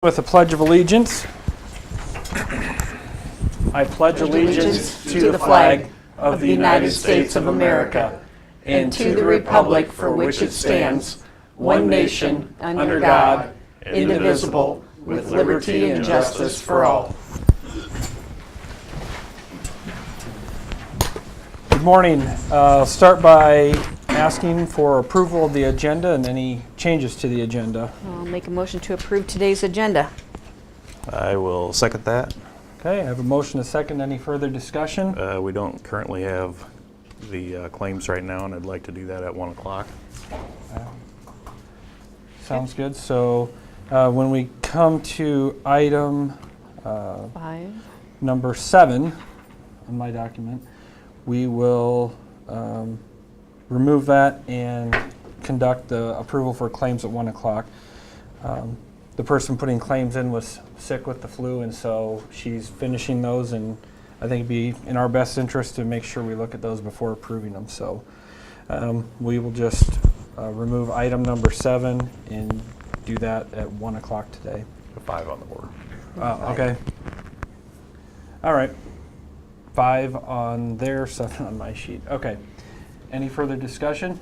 With a pledge of allegiance. I pledge allegiance to the flag of the United States of America and to the republic for which it stands, one nation, under God, indivisible, with liberty and justice for all. Good morning. I'll start by asking for approval of the agenda and any changes to the agenda. I'll make a motion to approve today's agenda. I will second that. Okay, I have a motion, a second. Any further discussion? We don't currently have the claims right now, and I'd like to do that at 1 o'clock. Sounds good. So when we come to item 5. number 7 on my document, we will remove that and conduct the approval for claims at 1 o'clock. The person putting claims in was sick with the flu, and so she's finishing those, and I think it'd be in our best interest to make sure we look at those before approving them. So we will just remove item number 7 and do that at 1 o'clock today. 5 on the board. Okay. All right. 5 on there, 7 on my sheet. Okay. Any further discussion?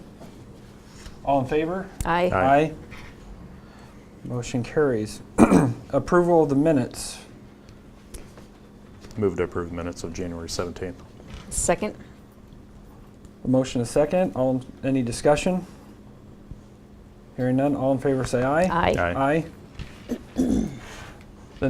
All in favor? Aye. Aye. Motion carries. Approval of the minutes. Move to approve minutes of January 17th. Second. A motion, a second. Any discussion? Hearing none. All in favor say aye. Aye. Aye. The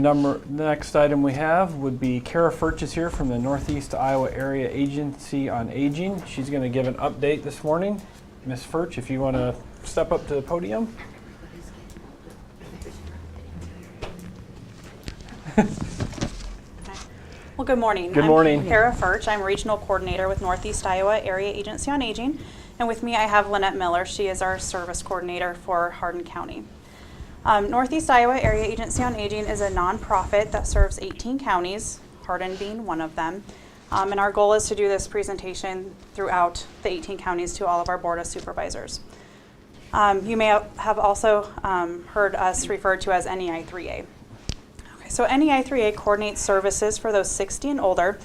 next item we have would be Kara Furch is here from the Northeast Iowa Area Agency on Aging. She's going to give an update this morning. Ms. Furch, if you want to step up to the podium. Well, good morning. Good morning. I'm Kara Furch. I'm Regional Coordinator with Northeast Iowa Area Agency on Aging. And with me I have Lynette Miller. She is our Service Coordinator for Hardin County. Northeast Iowa Area Agency on Aging is a nonprofit that serves 18 counties, Hardin being one of them. And our goal is to do this presentation throughout the 18 counties to all of our Board of Supervisors. You may have also heard us referred to as NEI 3A. So NEI 3A coordinates services for those 60 and older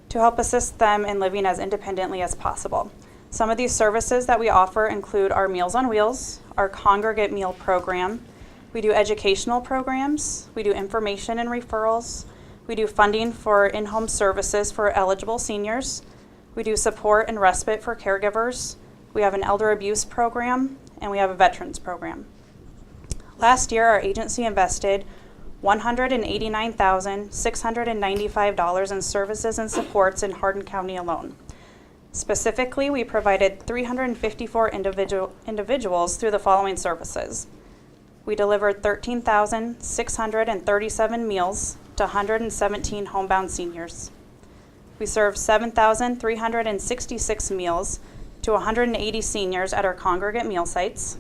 to help assist them in living as independently as possible. Some of these services that we offer include our Meals on Wheels, our congregate meal program. We do educational programs. We do information and referrals. We do funding for in-home services for eligible seniors. We do support and respite for caregivers. We have an elder abuse program, and we have a veterans program. Last year, our agency invested $189,695 in services and supports in Hardin County alone. Specifically, we provided 354 individuals through the following services. We delivered 13,637 meals to 117 homebound seniors. We served 7,366 meals to 180 seniors at our congregate meal sites.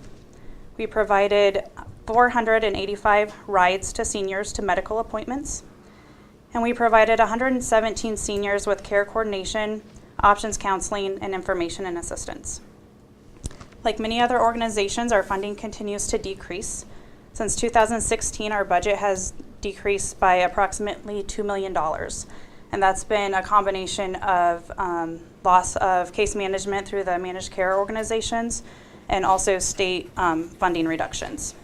We provided 485 rides to seniors to medical appointments. And we provided 117 seniors with care coordination, options counseling, and information and assistance. Like many other organizations, our funding continues to decrease. Since 2016, our budget has decreased by approximately $2 million. And that's been a combination of loss of case management through the managed care organizations and also state funding reductions.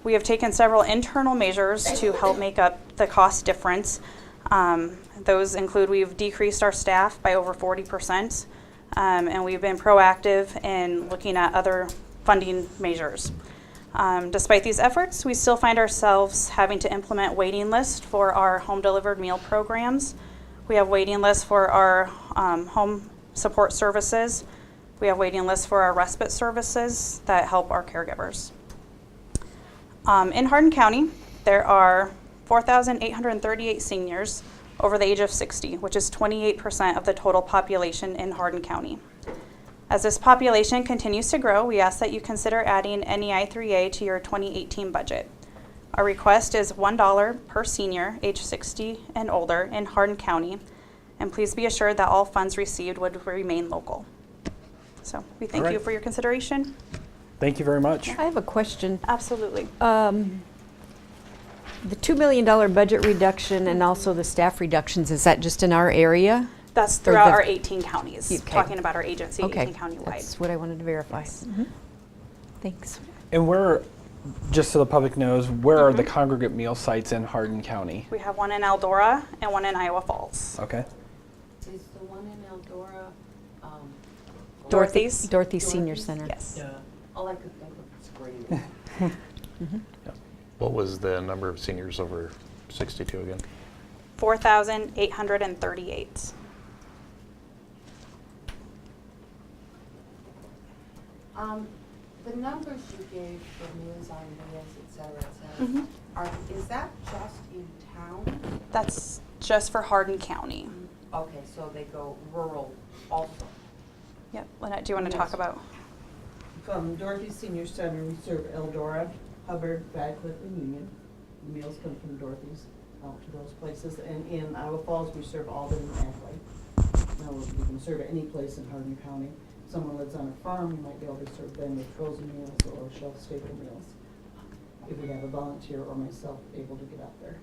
We have taken several internal measures to help make up the cost difference. Those include we've decreased our staff by over 40%, and we've been proactive in looking at other funding measures. Despite these efforts, we still find ourselves having to implement waiting lists for our home delivered meal programs. We have waiting lists for our home support services. We have waiting lists for our respite services that help our caregivers. In Hardin County, there are 4,838 seniors over the age of 60, which is 28% of the total population in Hardin County. As this population continues to grow, we ask that you consider adding NEI 3A to your 2018 budget. Our request is $1 per senior age 60 and older in Hardin County, and please be assured that all funds received would remain local. So we thank you for your consideration. Thank you very much. I have a question. Absolutely. The $2 million budget reduction and also the staff reductions, is that just in our area? That's Or throughout the- our 18 counties, Okay. talking about our agency, Okay, 18 countywide. that's what I wanted to verify. Yes. Thanks. And where, just so the public knows, where are the congregate meal sites in Hardin County? We have one in Eldora and one in Iowa Falls. Okay. Is the one in Eldora, Dorothy's? Dorothy Senior Dorothy's? Center. Yes. all I could think of was Green. What was the number of seniors over 62 again? 4,838. The numbers you gave for Meals on Wheels, et cetera, is that just in town? That's just for Hardin County. Okay, so they go rural also. Yep. Lynette, do you want to Yes. talk about? From Dorothy Senior Center, we serve Eldora, Hubbard, Radcliffe, and Union. The meals come from Dorothy's out to those places. And in Iowa Falls, we serve Alden and Athley. Now, we can serve any place in Hardin County. Someone lives on a farm, we might be able to serve them with frozen meals or shelf stable meals. If we have a volunteer or myself able to get out there.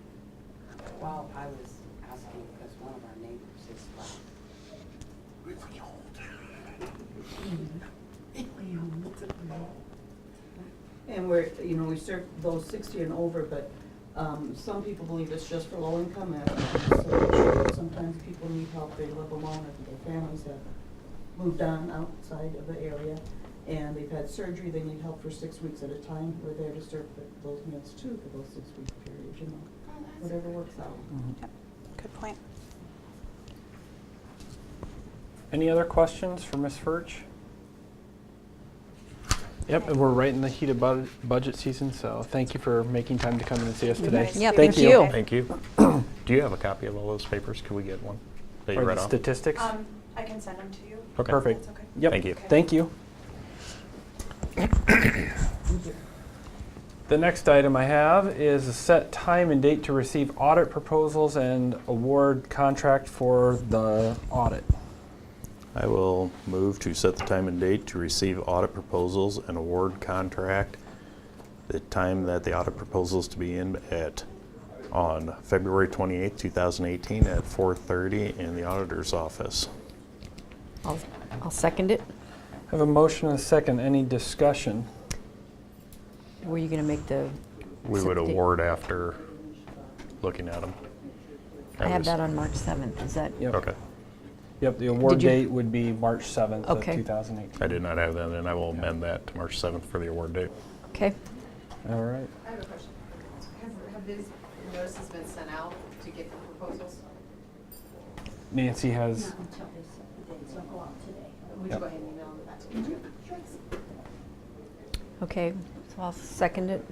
Well, I was asking because one of our neighbors is And we're, we serve those 60 and over, but some people believe it's just for low income. So sometimes people need help, they live alone, or their families have moved on outside of the area, and they've had surgery, they need help for 6 weeks at a time. We're there to serve those meals too for those 6 week periods, whatever works out. Yep. Good point. Any other questions for Ms. Furch? Yep, and we're right in the heat of budget season, so thank you for making time to come in and see us today. Yeah, Thank thank you. Thank you. Do you have a copy of all those papers? Can we get one that you Or read the off? statistics? I can send them to you. Okay. Perfect. That's okay. Yep. Thank you. Thank you. The next item I have is a set time and date to receive audit proposals and award contract for the audit. I will move to set the time and date to receive audit proposals and award contract. The time that the audit proposals to be in on February 28th, 2018 at 4:30 in the auditor's office. I'll second it. I have a motion and a second. Any discussion? Were you going to make the? We would set date? award after looking at them. I have that on March 7th. Is that? Yep. Okay. Yep, the award Did you- date would be March 7th of Okay. 2018. I did not have that, and I will amend that to March 7th for the award date. Okay. All right. I have a question. Have these notices been sent out to get the proposals? Nancy has, Until they set the dates, they'll go out today. Would you Yep. go ahead and email that to me too? Okay, so I'll second it.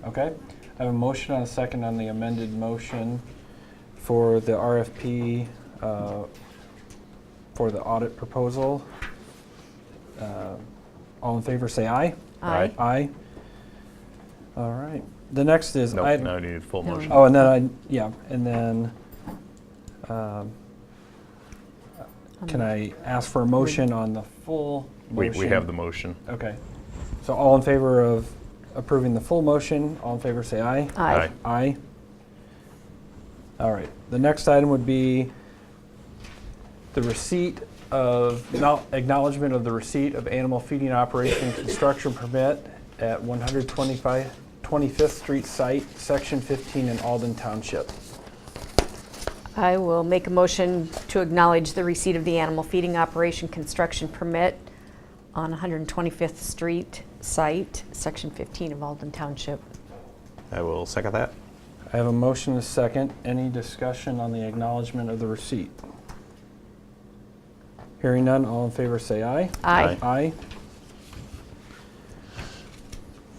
okay. I have a motion and a second on the amended motion for the RFP for the audit proposal. All in favor, say aye. Aye. Aye. All right. The next is Nope, item. now I need full No. motion. Oh, and then and then, can I ask for a motion on the full motion? We have the motion. Okay. So all in favor of approving the full motion, all in favor say aye. Aye. Aye. All right. The next item would be the receipt of, acknowledgement of the receipt of animal feeding operation construction permit at 125th Street site, Section 15 in Alden Township. I will make a motion to acknowledge the receipt of the animal feeding operation construction permit on 125th Street site, Section 15 of Alden Township. I will second that. I have a motion and a second. Any discussion on the acknowledgement of the receipt? Hearing none, all in favor say aye. Aye. Aye.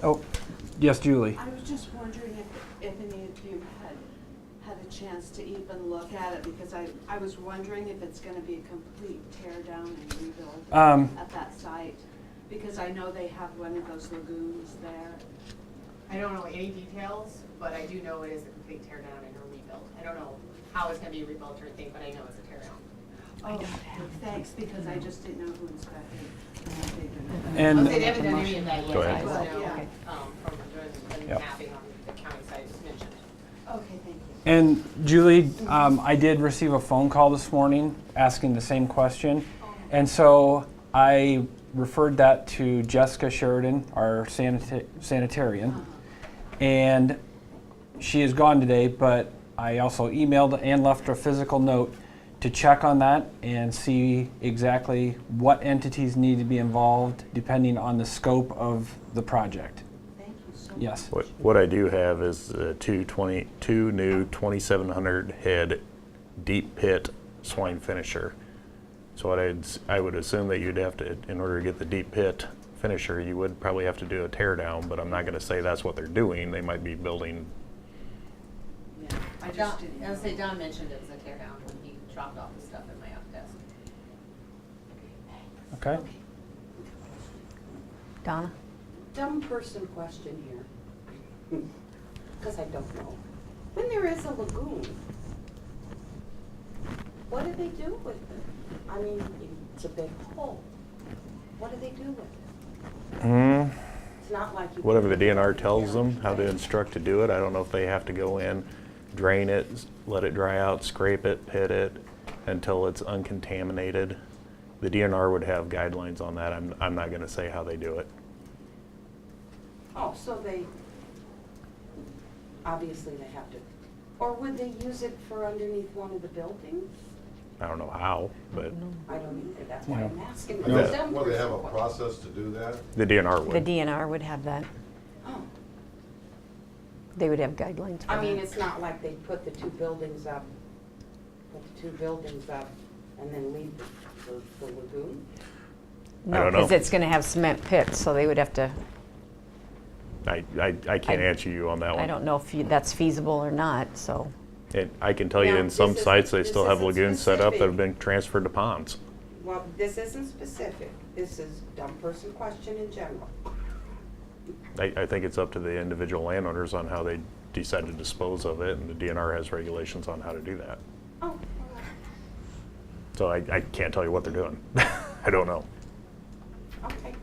Oh, yes, Julie. I was just wondering if any of you had a chance to even look at it, because I was wondering if it's gonna be a complete tear down and rebuild at that site, because I know they have one of those lagoons there. I don't know any details, but I do know it is a complete tear down and a rebuild. I don't know how it's gonna be rebuilt or anything, but I know it's a tear down. Oh, thanks, because I just didn't know who inspected. And They haven't done any of that yet. Go ahead. I just know, Yeah. from doing the Yep. mapping on the county site, just mentioned Okay, thank you. And Julie, I did receive a phone call this morning asking the same question. And so I referred that to Jessica Sheridan, our sanitarian. And she is gone today, but I also emailed and left a physical note to check on that and see exactly what entities need to be involved depending on the scope of the project. Thank you so much. Yes. What I do have is two new 2,700 head deep pit swine finisher. So I would assume that you'd have to, in order to get the deep pit finisher, you would probably have to do a tear down, but I'm not going to say that's what they're doing. They might be building. Yeah, I Don, just didn't. I would say Don mentioned it was a tear down when he dropped off the stuff in my desk. Okay. Donna? Dumb person question here, because I don't know. When there is a lagoon, what do they do with it? I mean, it's a big hole. What do they do with it? It's not like you. Whatever the DNR tells them how to instruct to do it. I don't know if they have to go in, drain it, let it dry out, scrape it, pit it until it's uncontaminated. The DNR would have guidelines on that. I'm not going to say how they do it. Oh, so they, obviously they have to, or would they use it for underneath one of the buildings? I don't know how, but I don't either, that's why Yeah. I'm asking. Yeah. It's a dumb Will they have a person question. process to do that? the DNR The would. DNR would have that. Oh, They would have guidelines for I mean, that. it's not like they put the two buildings up, and then leave the lagoon? I No, don't know. because it's going to have cement pits, so they would have to, I can't answer you on that one. I don't know if that's feasible or not, so. I can tell you Now, in some this sites, they isn't- still this have isn't lagoons set up that have specific. been transferred to ponds. Well, this isn't specific, this is dumb person question in general. I think it's up to the individual landowners on how they decide to dispose of it, and the DNR has regulations on how to do that. Oh, So I can't tell you what they're doing. I don't know. okay.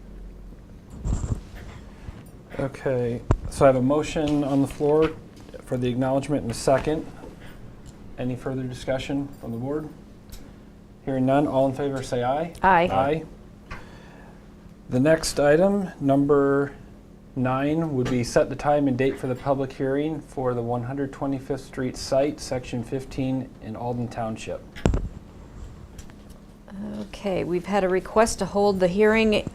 Okay, so I have a motion on the floor for the acknowledgement in a second. Any further discussion from the board? Hearing none, all in favor say aye. Aye. Aye. The next item, number 9, would be set the time and date for the public hearing for the 125th Street site, Section 15 in Alden Township. Okay, we've had a request to hold the hearing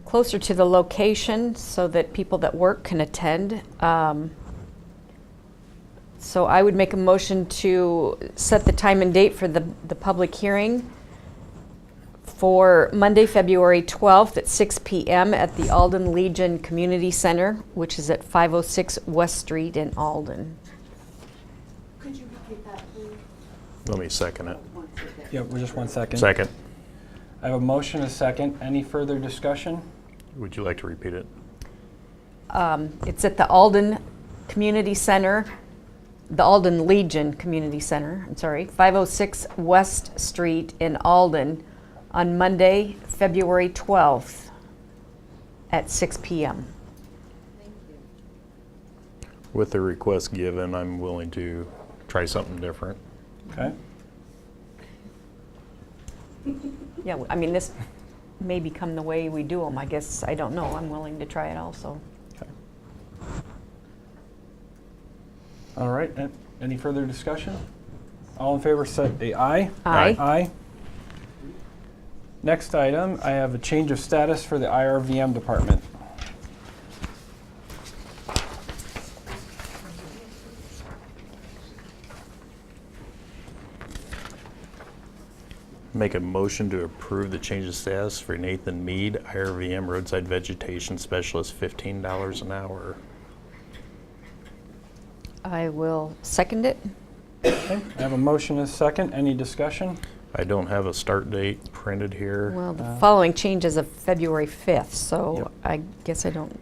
closer to the location so that people that work can attend. So I would make a motion to set the time and date for the public hearing for Monday, February 12th at 6 p.m. at the Alden Legion Community Center, which is at 506 West Street in Alden. Could you repeat that, please? Let me second it. One second. Yep, we're just one second. Second. I have a motion, a second. Any further discussion? Would you like to repeat it? It's at the Alden Community Center, the Alden Legion Community Center, 506 West Street in Alden on Monday, February 12th at 6 p.m. Thank you. With the request given, I'm willing to try something different. Okay. Yeah, I mean, this may become the way we do them. I guess, I don't know. I'm willing to try it also. Okay. All right, any further discussion? All in favor say aye. Aye. Aye. Next item, I have a change of status for the IRVM department. Make a motion to approve the change of status for Nathan Mead, IRVM Roadside Vegetation Specialist, $15 an hour. I will second it. Okay, I have a motion and a second. Any discussion? I don't have a start date printed here. Well, the following changes of February 5th, so Yep. I guess I don't,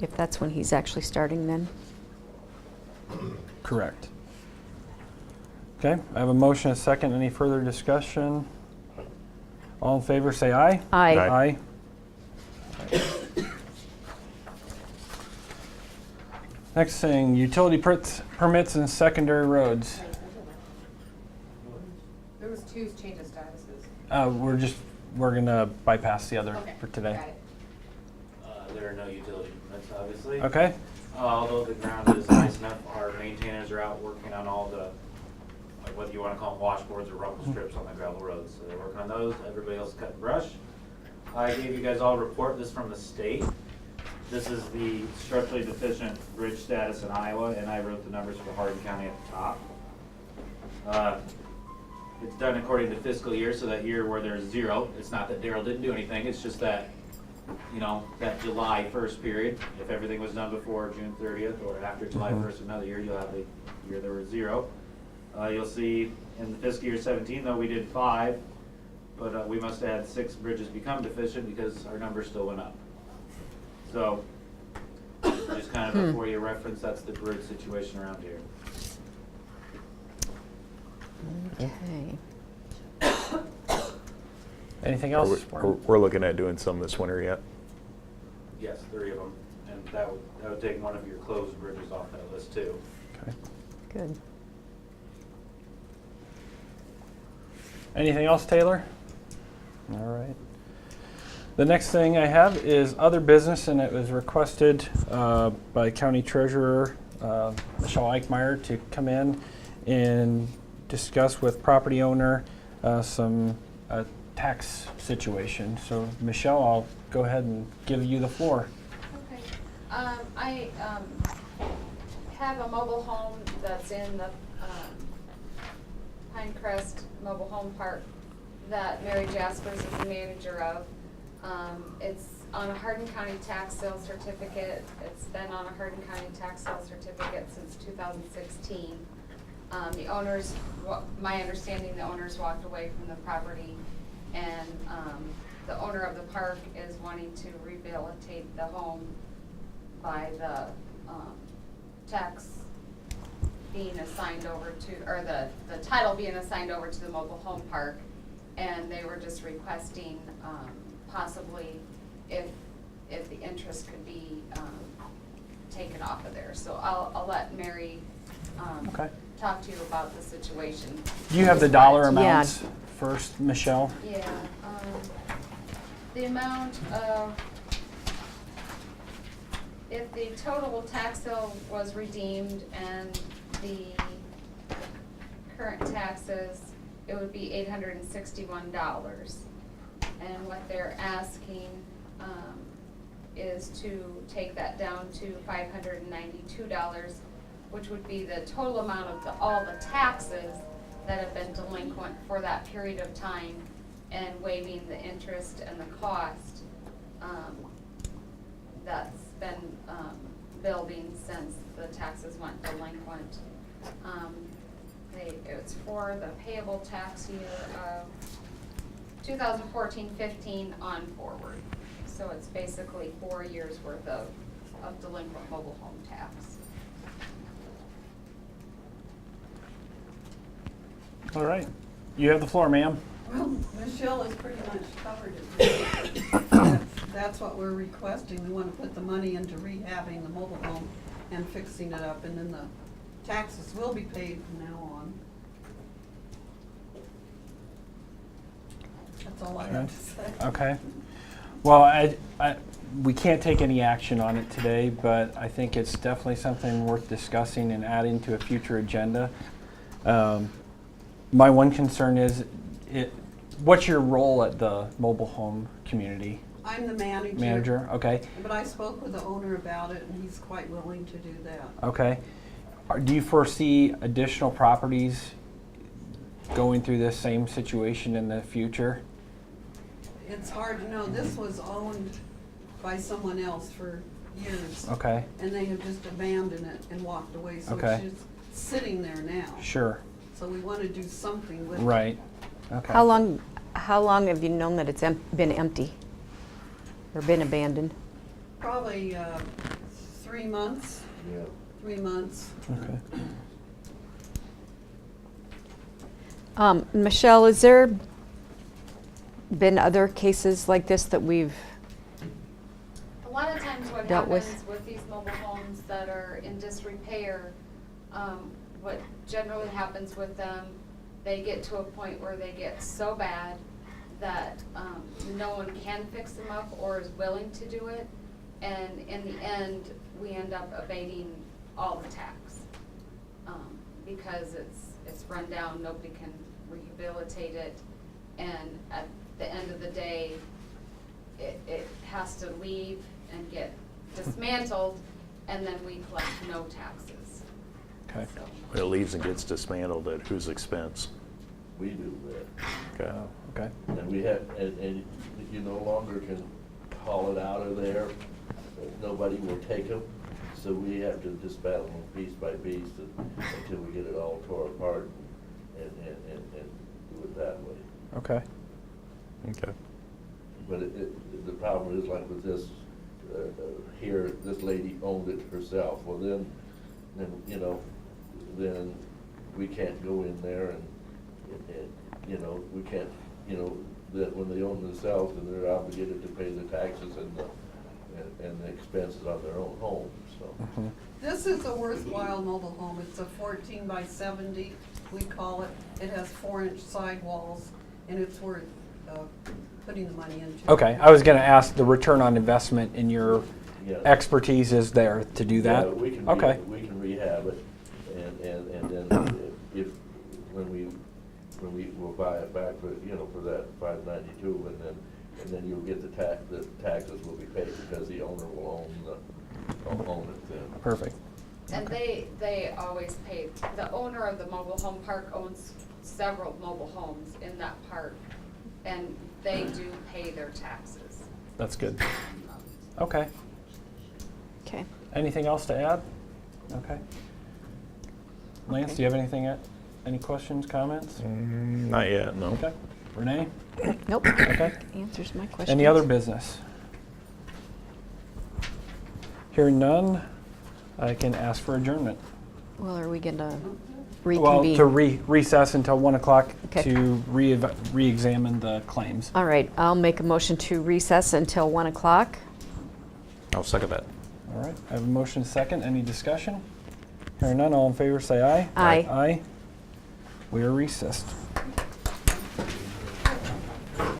if that's when he's actually starting then. Correct. Okay, I have a motion and a second. Any further discussion? All in favor say aye. Aye. Aye. Aye. Next thing, utility permits and secondary roads. There was two change of statuses. We're gonna bypass the other Okay, for today. got it. There are no utility permits, obviously. Okay. Although the ground is nice enough, our maintainers are out working on all the, like whether you want to call them washboards or rumble strips on the gravel roads. So they're working on those. Everybody else cut brush. I gave you guys all a report. This is from the state. This is the structurally deficient bridge status in Iowa, and I wrote the numbers for Hardin County at the top. It's done according to fiscal year, so that year where there's 0, it's not that Daryl didn't do anything, it's just that, you know, that July 1st period. If everything was done before June 30th or after July 1st of another year, you'll have the year there was 0. You'll see in the fiscal year 17, though, we did 5, but we must have had 6 bridges become deficient because our numbers still went up. So, just kind of before you reference, that's the bridge situation around here. Okay. Anything Are else? we're looking at doing some this winter yet? Yes, 3 of them, and that would take one of your closed bridges off that list too. Okay. Good. Anything else, Taylor? All right. The next thing I have is other business, and it was requested by County Treasurer Michelle Eichmeyer to come in and discuss with property owner some tax situation. So Michelle, I'll go ahead and give you the floor. Okay. I have a mobile home that's in the Pinecrest Mobile Home Park that Mary Jaspers is the manager of. It's on a Hardin County tax sale certificate. It's been on a Hardin County tax sale certificate since 2016. The owners, my understanding, the owners walked away from the property, and the owner of the park is wanting to rehabilitate the home by the tax being assigned over to, or the title being assigned over to the mobile home park, and they were just requesting possibly if the interest could be taken off of there. So I'll let Mary Okay. talk to you about the situation. Do you have the dollar Yeah. amounts first, Michelle? Yeah, the amount of, if the total tax sale was redeemed and the current taxes, it would be $861. And what they're asking is to take that down to $592, which would be the total amount of all the taxes that have been delinquent for that period of time, and waiving the interest and the cost that's been building since the taxes went delinquent. It's for the payable tax year of 2014-15 on forward. So it's basically 4 years worth of delinquent mobile home tax. All right. You have the floor, ma'am. Well, Michelle has pretty much covered it. That's what we're requesting. We want to put the money into rehabbing the mobile home and fixing it up, and then the taxes will be paid from now on. That's all I have to say. Okay. Well, we can't take any action on it today, but I think it's definitely something worth discussing and adding to a future agenda. My one concern is, what's your role at the mobile home community? I'm the manager. Manager, okay. But I spoke with the owner about it, and he's quite willing to do that. Okay. Do you foresee additional properties going through this same situation in the future? It's hard to know. This was owned by someone else for years. Okay. And they have just abandoned it and walked away, so Okay. it's just sitting there now. Sure. So we want to do something with it. Right. Okay. How long have you known that it's been empty or been abandoned? Probably 3 months. Yeah. 3 months. Okay. Michelle, has there been other cases like this that we've A lot of times what Dealt with. happens with these mobile homes, that are in disrepair, what generally happens with them, they get to a point where they get so bad that no one can fix them up or is willing to do it. And in the end, we end up abating all the tax. Because it's run down, nobody can rehabilitate it. And at the end of the day, it has to leave and get dismantled, and then we collect no taxes. Okay. So, It leaves and gets dismantled at whose expense? We do that. Okay. Okay. And we have, and you no longer can haul it out of there. Nobody will take them. So we have to dismantle them piece by piece until we get it all tore apart and do it that way. Okay. Okay. But the problem is like with this, here, this lady owned it herself. Well, then, you know, then we can't go in there and you know, we can't, you know, that when they own themselves, then they're obligated to pay the taxes and the expenses on their own home, so. Mm-hmm. This is a worthwhile mobile home. It's a 14 by 70, we call it. It has 4-inch sidewalls, and it's worth putting the money into. Okay, I was going to ask the return on investment in your Yeah. expertise is there to do that? Yeah, we can Okay. we can rehab it, and then if, when we will buy it back for, you know, for that $592, and then you'll get the taxes will be paid because the owner will own it then. Perfect. and they always pay. The owner of the mobile home park owns several mobile homes in that park, and they do pay their taxes. That's good. Okay. Okay. Anything else to add? Okay. Lance, do you have anything, any questions, comments? Not yet, no. Okay. Renee? Nope. Okay. Answers my question. Any other business? Hearing none, I can ask for adjournment. Well, are we going to Well, reconvene? to recess until 1 o'clock Okay. to re-examine the claims. All right, I'll make a motion to recess until 1 o'clock. I'll second that. All right, I have a motion second. Any discussion? Hearing none, all in favor say aye. Aye. Aye. We are recessed.